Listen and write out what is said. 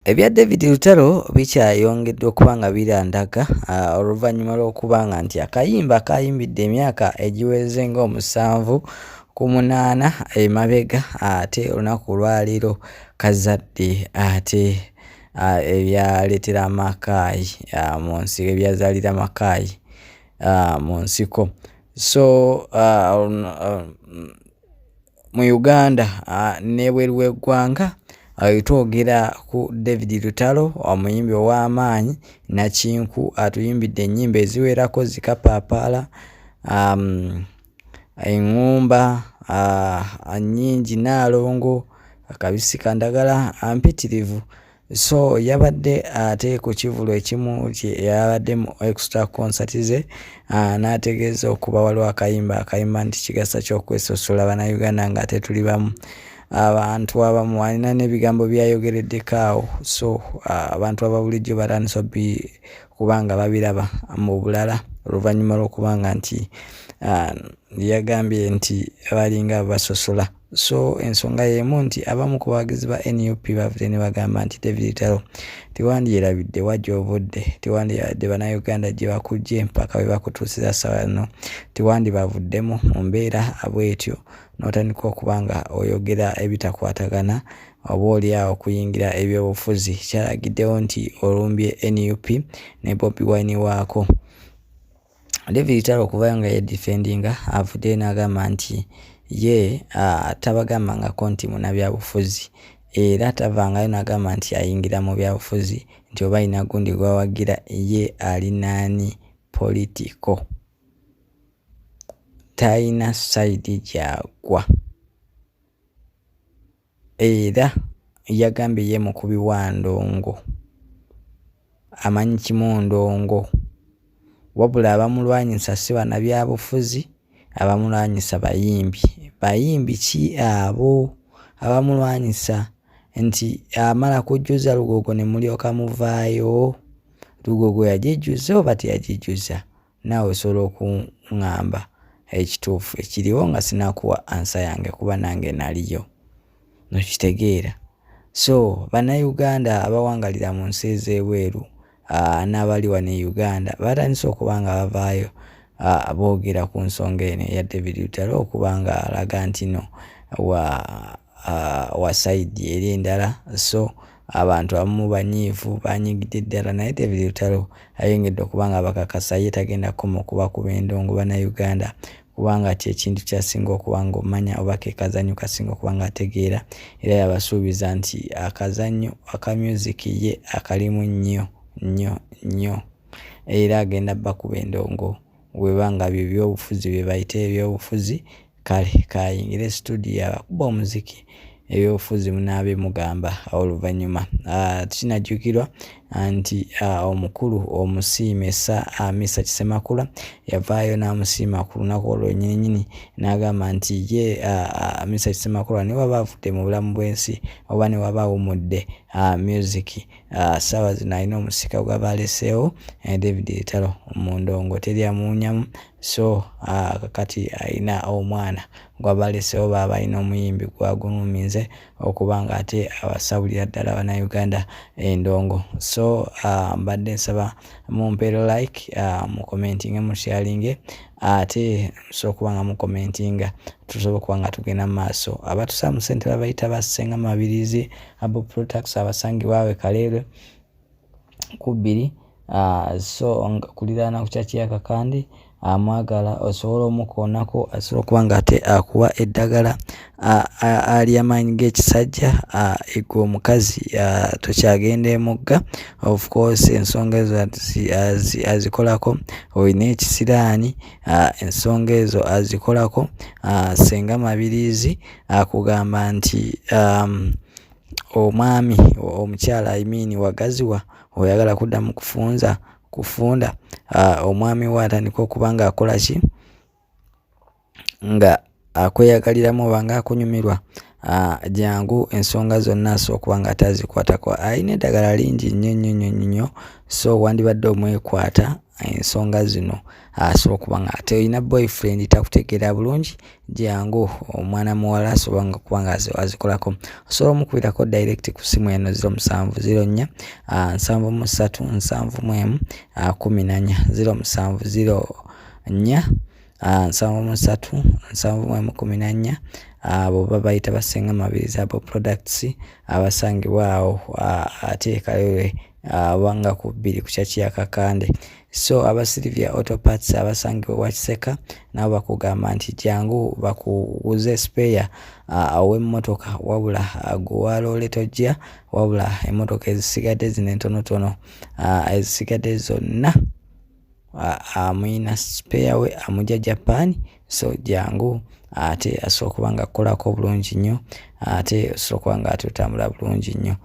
Ebya David Lutalo bikyayongedde okuba nga birandaga oluvannyuma lw'okuba nga nti akayimba kayimbidde emyaka egiweze nga 7 ku 8 emabega, ate olunaku lwaleero kazadde ate ebyaleetera amakaayi mu nsi, ebyazaalira amakaayi mu nsiko. So mu Uganda n'ebweru w'eggwanga twogera ku David Lutalo, omuyimbi ow'amaanyi nakinku, atuyimbidde ennyimba eziwerako zikapaapaala, eŋŋumba nnyingi, Naalongo, akabisi kandagala mpitirivu. So yabadde ate ku kivulo ekimu yabadde mu extra concert ze, n'ategeeza okuba waliwo akayimba nti kigasa ky'okwesosola bannayuganda nga ate tuli bamu. Abantu abamu alina n'ebigambo byayogereddeko awo. So abantu ababulijjo batandise kubanga babiraba mu bulala oluvannyuma lw'okubanga nti yagambye nti balinga basosola. So ensonga y'emu nti abamu ku bawagizi ba NUP bavudde ne bagamba nti David Lutalo tewandyerabidde wajja obudde, tewandyerabidde bannayuganda gye bakujje mpaka we bakutuusiza ssaawa zino, tewandibavuddemu mu mbeera bw'etyo n'otandika okuba nga oyogera ebitakwatagana oba oliawo okuyingira ebyobufuzi. Kyalagiddewo nti olumbye NUP ne Bobi Wine waako. David Lutalo okuva nga yedifendinga avudde n'agamba nti ye tabagambangako nti munnabyabufuzi, era tavangayo n'agamba nti ayingira mu byabufuzi nti oba alina gundi gwawagira ye ali naani politiko, talina sayidi gyagwa. Era yagambye ye mukubi wa ndongo, amanyi kimu ndongo, wabula abamulwanyisa si bannabyabufuzi, abamulwanyisa bayimbi. Bayimbi ki abo abamulwanyisa nti amala kujjuza Lugogo ne mulyoka muvaayo? Lugogo yagijjuza oba teyagijjuza? Naawe osobola okuŋŋamba ekituufu ekiriwo nga sinakuwa ansa yange kuba nange naliyo, nokitegeera. So bannayuganda abawangalira mu nsi ez'ebweru n'abali wano e Uganda batandise okuba nga bavaayo boogera ku nsonga eno eya David Lutalo okuba nga alaga nti no wa sayidi eri endala. So abantu abamu banyiivu banyigidde ddala, naye David Lutalo ayongedde okuba nga bakakasa ye tagenda kukoma okubakuba endongo bannayuganda, kubanga kyekintu kyasinga okuba nga omanya oba ke kazannyo kasinga okuba nga ategeera, era yabasuubiza nti akazannyo aka music ye akalimu nnyo era agenda bakuba endongo. Webanga byo ebyobufuzi bye bayita ebyobufuzi, kale kayingire studio abakuba omuziki, ebyobufuzi munaabe mugamba oluvannyuma. Kinajjukirwa nti omukulu omusiime Misa Kisemakula yavaayo n'amusiima ku lunaku olwo nnyini n'agamba nti ye Misa Kisemakula ne waba avudde mu bulamu bw'ensi oba ne waba awumudde music, ssaawa zino alina omusika gw'aba aleseewo David Lutalo mu ndongo teri amuwunyamu. So kati alina omwana gw'aba aleseewo, baba alina omuyimbi gwagunuuminze okuba nga ate abasabulira ddala bannayuganda endongo. So mbadde nsaba mumpeero like, mu commentinge, mu sharinge, ate musobola okuba nga mu commentinga tusobola okuba nga tugenda mu maaso. Abatusaba mu ssente babayita Bassenga Mabirizi Abo Products abasangibwawe Kaleere ku 2. So kuliraana ku kyakiyaka kandi amwagala osobola omukoonako, asobola okuba nga ate akuwa eddagala ali amaanyi g'ekisajja, egwe omukazi tokyagenda emugga. Of course ensonga ezo azikolako, olina ekisiraani ensonga ezo azikolako. Ssenga Mabirizi akugamba nti omwami omukyala wagaziwa oyagala kuddamu kufunda, omwami we atandika okuba nga akola ki, nga akweyagaliramu oba nga akunyumirwa, jangu ensonga zonna asobola okuba nga atazikwatako. Alina eddagala lingi nnyo. So wandibadde omwekwata ensonga zino asobola okuba nga ate olina boyfriend takutegeera bulungi, jangu omwana muwala asobola nga kuba nga azikolako. Osobola omukubirako direct ku simu eno 0704 737 14 0704 737 abo bayita basenga mabirizi abo products abasangibwa awo ate Kalolwe wanga ku 2 ku kyaki ya Kakande. So Silvia Auto Parts abasangibwa Wakiseka nabo bakugamba nti jangu bakuguze spare ow'emmotoka wabula gwalole tojja, wabula emmotoka ezisigadde zino entonotono ezisigadde zonna amuyina spare we amujja Japan. So jangu ate asobola okuba nga kukolako bulungi nnyo, ate asobola okuba nga atutambula bulungi nnyo.